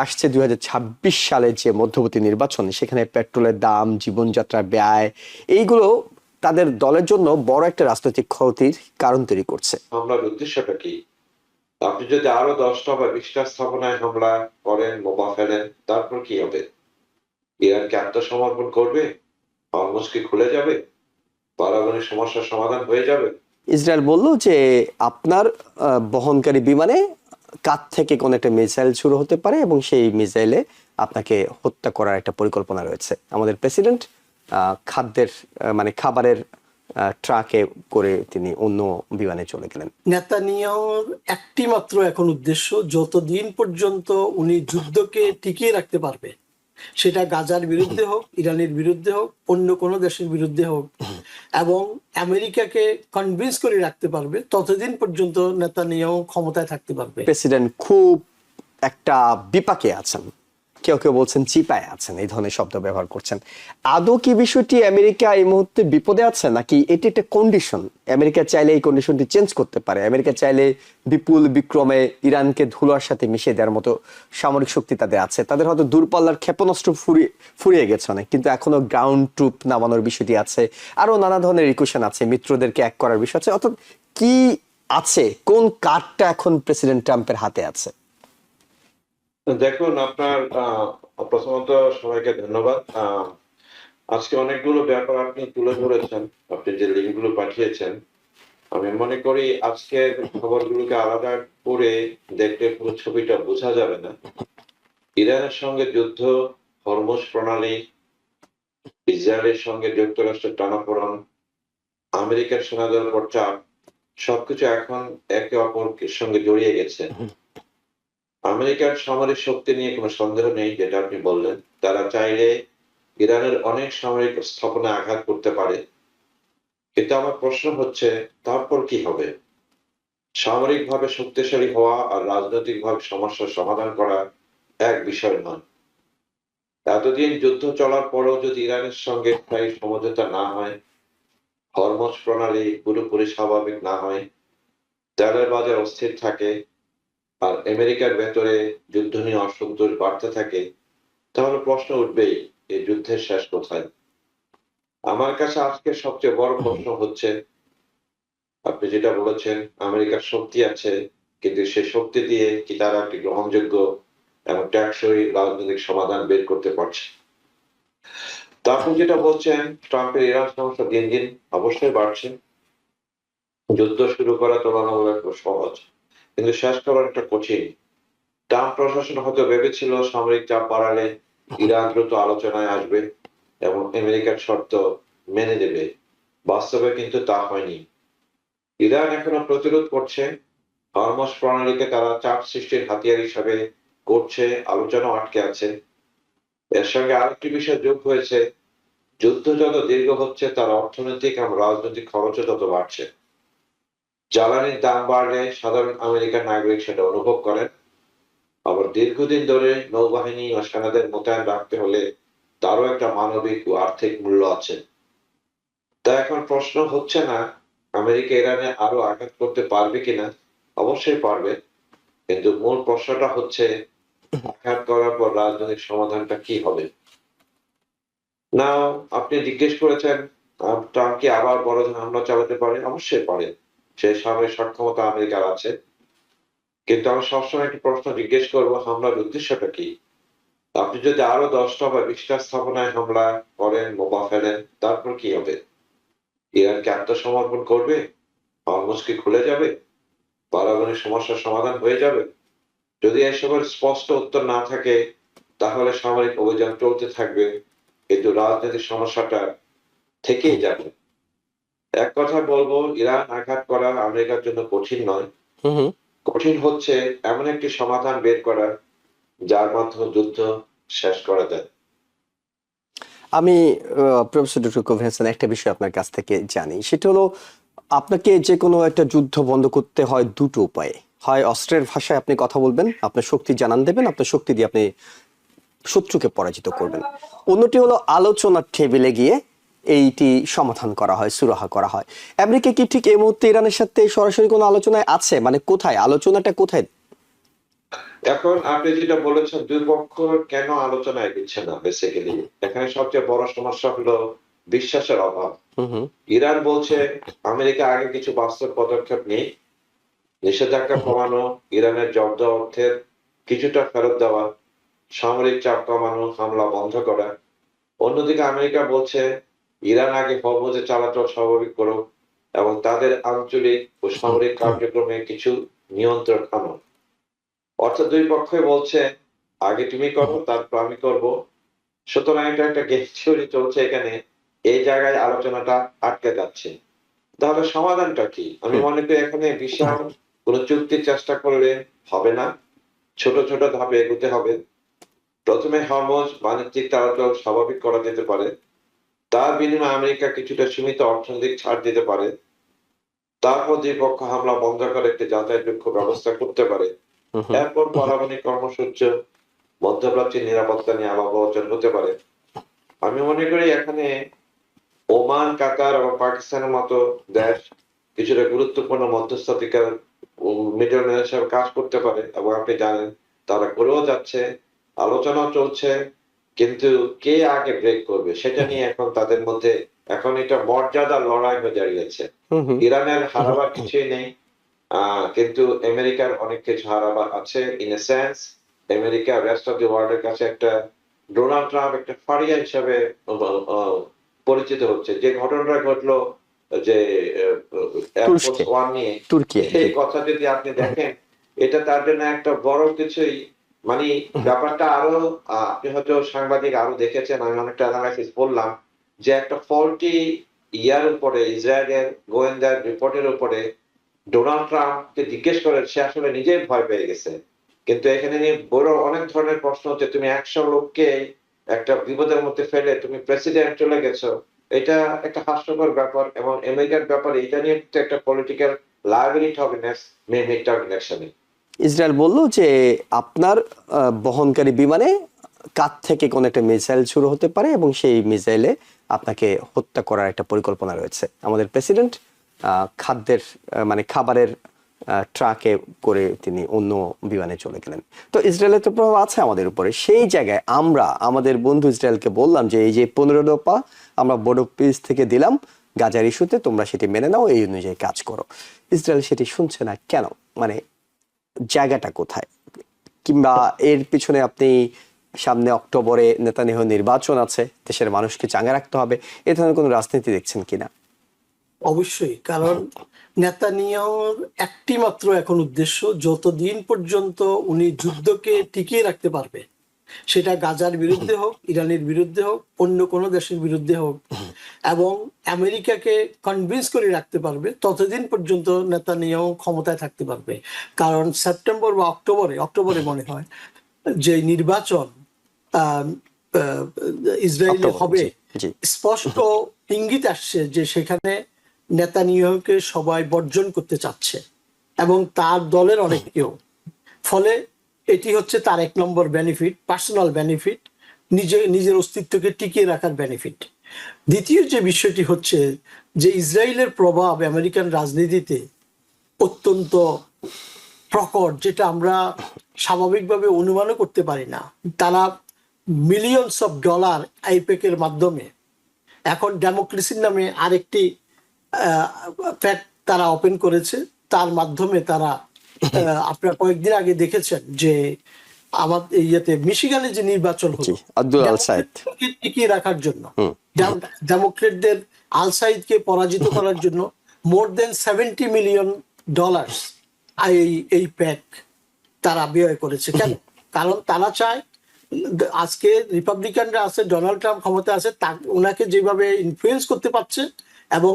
আসছে 2026 সালে যে মধ্যবর্তী নির্বাচন, সেখানে পেট্রোলের দাম, জীবনযাত্রার ব্যয়, এইগুলো তাদের দলের জন্য বড় একটা রাজনৈতিক ক্ষতির কারণ তৈরি করছে। হামলার উদ্দেশ্যটা কি? আপনি যদি আরো 10টা বা 20টা স্থাপনায় হামলা করেন, বোমা ফেলেন, তারপর কি হবে? ইরান কি আত্মসমর্পণ করবে? হরমুজ কি খুলে যাবে? পারমাণবিক সমস্যার সমাধান হয়ে যাবে? ইসরায়েল বলল যে আপনার বহনকারী বিমানে কাঁধ থেকে কোন একটা মিসাইল শুরু হতে পারে এবং সেই মিসাইলে আপনাকে হত্যা করার একটা পরিকল্পনা রয়েছে। আমাদের প্রেসিডেন্ট খাদ্যের মানে খাবারের ট্রাকে করে তিনি অন্য বিমানে চলে গেলেন। নেতানিয়াহুর একটি মাত্র এখন উদ্দেশ্য, যতদিন পর্যন্ত উনি যুদ্ধকে টিকিয়ে রাখতে পারবে, সেটা গাজার বিরুদ্ধে হোক, ইরানের বিরুদ্ধে হোক, অন্য কোনো দেশের বিরুদ্ধে হোক, এবং আমেরিকাকে কনভিন্স করে রাখতে পারবে, ততদিন পর্যন্ত নেতানিয়াহু ক্ষমতায় থাকতে পারবে। প্রেসিডেন্ট খুব একটা বিপাকে আছেন, কেউ কেউ বলছেন চিপায় আছেন, এই ধরনের শব্দ ব্যবহার করছেন। আদৌ কি বিষয়টি আমেরিকা এই মুহূর্তে বিপদে আছে, নাকি এটি একটা কন্ডিশন? আমেরিকা চাইলে এই কন্ডিশনটি চেঞ্জ করতে পারে। আমেরিকা চাইলে বিপুল বিক্রমে ইরানকে ধুলার সাথে মিশিয়ে দেওয়ার মতো সামরিক শক্তি তাদের আছে। তাদের হয়তো দূরপাল্লার ক্ষেপণাস্ত্র ফুরিয়ে গেছে অনেক, কিন্তু এখনো গ্রাউন্ড ট্রুপ নামানোর বিষয়টি আছে, আরো নানা ধরনের ইকুয়েশন আছে, মিত্রদেরকে এক করার বিষয় আছে। অর্থাৎ কি আছে, কোন কার্ডটা এখন প্রেসিডেন্ট ট্রাম্পের হাতে আছে? দেখুন, আপনার প্রথমত সবাইকে ধন্যবাদ। আজকে অনেকগুলো ব্যাপার আপনি তুলে ধরেছেন, আপনি যে লিঙ্কগুলো পাঠিয়েছেন। আমি মনে করি আজকের খবরগুলোকে আলাদা করে দেখলে পুরো ছবিটা বোঝা যাবে না। ইরানের সঙ্গে যুদ্ধ, হরমুজ প্রণালী, ইসরায়েলের সঙ্গে যুক্তরাষ্ট্রের টানাপোড়েন, আমেরিকার সেনাদের উপর চাপ, সবকিছু এখন একে অপরের সঙ্গে জড়িয়ে গেছে। আমেরিকার সামরিক শক্তি নিয়ে কোনো সন্দেহ নেই, যেটা আপনি বললেন। তারা চাইলে ইরানের অনেক সামরিক স্থাপনায় আঘাত করতে পারে। কিন্তু আমার প্রশ্ন হচ্ছে, তারপর কি হবে? সামরিকভাবে শক্তিশালী হওয়া আর রাজনৈতিকভাবে সমস্যার সমাধান করা এক বিষয় নয়। এতদিন যুদ্ধ চলার পরেও যদি ইরানের সঙ্গে স্থায়ী সমঝোতা না হয়, হরমুজ প্রণালী পুরোপুরি স্বাভাবিক না হয়, তেলের বাজার অস্থির থাকে, আর আমেরিকার ভেতরে যুদ্ধ নিয়ে অসন্তোষ বাড়তে থাকে, তাহলে প্রশ্ন উঠবেই, এই যুদ্ধের শেষ কোথায়? আমার কাছে আজকে সবচেয়ে বড় প্রশ্ন হচ্ছে, আপনি যেটা বলেছেন আমেরিকার শক্তি আছে, কিন্তু সেই শক্তি দিয়ে কি তারা একটি গ্রহণযোগ্য এবং টেকসই রাজনৈতিক সমাধান বের করতে পারছে? তা আপনি যেটা বলছেন, ট্রাম্পের ইরান সমস্যা দিন দিন অবশ্যই বাড়ছে। যুদ্ধ শুরু করা তুলনামূলক সহজ, কিন্তু শেষ করা একটা কঠিন। ট্রাম্প প্রশাসন হয়তো ভেবেছিল সামরিক চাপ বাড়ালে ইরান দ্রুত আলোচনায় আসবে এবং আমেরিকার শর্ত মেনে নেবে। বাস্তবে কিন্তু তা হয়নি। ইরান এখনো প্রতিরোধ করছে, হরমুজ প্রণালীকে তারা চাপ সৃষ্টির হাতিয়ার হিসাবে করছে, আলোচনা আটকে আছে। এর সঙ্গে আরেকটি বিষয় যোগ হয়েছে, যুদ্ধ যত দীর্ঘ হচ্ছে তার অর্থনৈতিক এবং রাজনৈতিক খরচও তত বাড়ছে। জ্বালানির দাম বাড়লে সাধারণ আমেরিকান নাগরিক সেটা অনুভব করেন। আবার দীর্ঘদিন ধরে নৌবাহিনী ও সেনাদের মোতায়েন রাখতে হলে তারও একটা মানবিক ও আর্থিক মূল্য আছে। তা এখন প্রশ্ন হচ্ছে না আমেরিকা ইরানে আরো আঘাত করতে পারবে কিনা, অবশ্যই পারবে, কিন্তু মূল প্রশ্নটা হচ্ছে আঘাত করার পর রাজনৈতিক সমাধানটা কি হবে। না, আপনি জিজ্ঞেস করেছেন ট্রাম্প কি আবার বড় ধরনের হামলা চালাতে পারে? অবশ্যই পারে, সেই সামরিক সক্ষমতা আমেরিকার আছে। কিন্তু আমি সবসময় একটি প্রশ্ন জিজ্ঞেস করবো, হামলার উদ্দেশ্যটা কি? আপনি যদি আরো 10টা বা 20টা স্থাপনায় হামলা করেন, বোমা ফেলেন, তারপর কি হবে? ইরান কি আত্মসমর্পণ করবে? হরমুজ কি খুলে যাবে? পারমাণবিক সমস্যার সমাধান হয়ে যাবে? যদি এসবের স্পষ্ট উত্তর না থাকে, তাহলে সামরিক অভিযান চলতে থাকবে, কিন্তু রাজনৈতিক সমস্যাটা থেকেই যাবে। এক কথায় বলবো, ইরান আঘাত করা আমেরিকার জন্য কঠিন নয়। কঠিন হচ্ছে এমন একটি সমাধান বের করা যার মাধ্যমে যুদ্ধ শেষ করা যায়। আমি প্রফেসর ডক্টর কোভেন হাসান, একটা বিষয় আপনার কাছ থেকে জানি, সেটা হলো আপনাকে যে কোনো একটা যুদ্ধ বন্ধ করতে হয় দুটো উপায়ে। হয় অস্ত্রের ভাষায় আপনি কথা বলবেন, আপনার শক্তি জানান দেবেন, আপনার শক্তি দিয়ে আপনি শত্রুকে পরাজিত করবেন। অন্যটি হলো আলোচনার টেবিলে গিয়ে এইটি সমাধান করা হয়, সুরাহা করা হয়। আমেরিকা কি ঠিক এই মুহূর্তে ইরানের সাথে সরাসরি কোনো আলোচনায় আছে? মানে কোথায় আলোচনাটা, কোথায়? এখন আপনি যেটা বলেছেন, দুই পক্ষ কেন আলোচনায় দিচ্ছে না, বেসিক্যালি এখানে সবচেয়ে বড় সমস্যা হলো বিশ্বাসের অভাব। হুম হুম ইরান বলছে আমেরিকা আগে কিছু বাস্তব পদক্ষেপ নেই, নিষেধাজ্ঞা কমানো, ইরানের জব্দ অর্থের কিছুটা ফেরত দেওয়া, সামরিক চাপ কমানো, হামলা বন্ধ করা। অন্যদিকে আমেরিকা বলছে ইরান আগে হরমুজে চলাচল স্বাভাবিক করুক এবং তাদের আঞ্চলিক ও সামরিক কার্যক্রমে কিছু নিয়ন্ত্রণ আনো। অর্থাৎ দুই পক্ষই বলছে আগে তুমি করো, তারপর আমি করব। সুতরাং এটা একটা গেম থিওরি চলছে এখানে। এই জায়গায় আলোচনাটা আটকে যাচ্ছে। তাহলে সমাধানটা কি? আমি মনে করি এখানে বিশাল কোন চুক্তির চেষ্টা করলে হবে না, ছোট ছোট ধাপে এগোতে হবে। প্রথমে হরমুজ বাণিজ্যিক চলাচল স্বাভাবিক করা যেতে পারে, তার বিনিময়ে আমেরিকা কিছুটা সীমিত অর্থনৈতিক ছাড় দিতে পারে। তারপর দুই পক্ষ হামলা বন্ধ করে একটি যাতায়াতযোগ্য ব্যবস্থা করতে পারে। হুম এরপর পারমাণবিক কর্মসূচি, মধ্যপ্রাচ্যের নিরাপত্তা নিয়ে আলাপ আলোচনা হতে পারে। আমি মনে করি এখানে ওমান, কাতার এবং পাকিস্তানের মতো দেশ কিছুটা গুরুত্বপূর্ণ মধ্যস্থতাকার মিডলম্যান হিসেবে কাজ করতে পারে, এবং আপনি জানেন তারা করেও যাচ্ছে, আলোচনা চলছে। কিন্তু কে আগে ব্রেক করবে সেটা নিয়ে এখন তাদের মধ্যে এখন এটা মর্যাদার লড়াই হয়ে দাঁড়িয়েছে। হুম হুম ইরানের হারাবার কিছুই নেই, কিন্তু আমেরিকার অনেক কিছু হারাবার আছে। In a sense America rest of the ওয়ার্ল্ডের কাছে একটা ডোনাল্ড ট্রাম্প একটা ফারিয়া হিসাবে পরিচিত হচ্ছে। যে ঘটনাটা ঘটলো যে এয়ারফোর্স তুরস্কে ওয়ান নিয়ে, তুর্কি জি এই কথা যদি আপনি দেখেন, এটা তার জন্য একটা বড় কিছুই, মানে ব্যাপারটা আরো আপনি হয়তো সাংবাদিক আরো দেখেছেন, আমি অনেকটা অ্যানালাইসিস করলাম যে একটা ফল্টি ইয়ার উপরে ইসরায়েলের গোয়েন্দা রিপোর্টের উপরে ডোনাল্ড ট্রাম্পকে জিজ্ঞেস করে সে আসলে নিজেই ভয় পেয়ে গেছে। কিন্তু এখানে নিয়ে বড় অনেক ধরনের প্রশ্ন হচ্ছে, তুমি ১০০ লোককে একটা বিপদের মধ্যে ফেলে তুমি প্রেসিডেন্ট চলে গেছো, এটা একটা হাস্যকর ব্যাপার। এবং আমেরিকার ব্যাপারে এটা নিয়ে তো একটা পলিটিক্যাল লায়াবিলিটি হবে নেক্সট মিড টার্ম ইলেকশনে। ইসরায়েল বলল যে আপনার বহনকারী বিমানে কাঁধ থেকে কোন একটা মিসাইল শুরু হতে পারে এবং সেই মিসাইলে আপনাকে হত্যা করার একটা পরিকল্পনা রয়েছে। আমাদের প্রেসিডেন্ট খাদ্যের মানে খাবারের ট্রাকে করে তিনি অন্য বিমানে চলে গেলেন। তো ইসরায়েলের তো প্রভাব আছে আমাদের উপরে। সেই জায়গায় আমরা আমাদের বন্ধু ইসরায়েলকে বললাম যে এই যে 15 দফা আমরা বড় পিস থেকে দিলাম গাজার ইস্যুতে, তোমরা সেটি মেনে নাও, এই অনুযায়ী কাজ করো। ইসরায়েল সেটি শুনছে না কেন? মানে জায়গাটা কোথায়? কিংবা এর পিছনে আপনি সামনে অক্টোবরে নেতানিয়াহু নির্বাচন আছে, দেশের মানুষকে চাঙ্গা রাখতে হবে, এ ধরনের কোনো রাজনীতি দেখছেন কিনা? অবশ্যই, কারণ নেতানিয়াহুর একটি মাত্র এখন উদ্দেশ্য, যতদিন পর্যন্ত উনি যুদ্ধকে টিকিয়ে রাখতে পারবে, সেটা গাজার বিরুদ্ধে হোক, ইরানের বিরুদ্ধে হোক, অন্য কোনো দেশের বিরুদ্ধে হোক, এবং আমেরিকাকে কনভিন্স করে রাখতে পারবে, ততদিন পর্যন্ত নেতানিয়াহু ক্ষমতায় থাকতে পারবে। কারণ সেপ্টেম্বর বা অক্টোবরে মনে হয় যে নির্বাচন আহ, আহ, ইসরায়েলে অক্টোবর, হবে, জি জি স্পষ্ট ইঙ্গিত আসছে যে সেখানে নেতানিয়াহুকে সবাই বর্জন করতে চাচ্ছে এবং তার দলের অনেকেও। ফলে এটি হচ্ছে তার 1 নম্বর বেনিফিট, পার্সোনাল বেনিফিট, নিজের অস্তিত্বকে টিকিয়ে রাখার বেনিফিট। দ্বিতীয় যে বিষয়টি হচ্ছে যে ইসরায়েলের প্রভাব আমেরিকান রাজনীতিতে অত্যন্ত প্রকট, যেটা আমরা স্বাভাবিকভাবে অনুমানও করতে পারি না। তারা মিলিয়নস অফ ডলার আইপেকের মাধ্যমে এখন ডেমোক্রেসির নামে আরেকটি ফ্যাক্ট তারা ওপেন করেছে। তার মাধ্যমে তারা আপনারা কয়েকদিন আগে দেখেছেন যে আমাদের ইয়েতে মিশিগানে যে নির্বাচন জি হলো, আব্দুল আল সাইদ। ডেমোক্রেটকে টিকিয়ে রাখার জন্য, ডেমোক্রেটদের আল সাইদকে পরাজিত করার জন্য মোর দেন $70 মিলিয়ন এই প্যাক তারা ব্যয় করেছে। কেন? কারণ তারা চায় আজকে রিপাবলিকানরা আছে, ডোনাল্ড ট্রাম্প ক্ষমতা আছে, ওনাকে যেভাবে ইনফ্লুয়েন্স করতে পারছে, এবং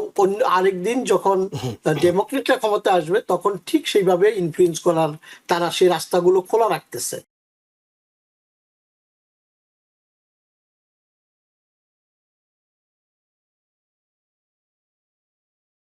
আরেকদিন যখন ডেমোক্রেটরা ক্ষমতা আসবে তখন ঠিক সেইভাবে ইনফ্লুয়েন্স করার তারা সেই রাস্তাগুলো খোলা রাখতেছে।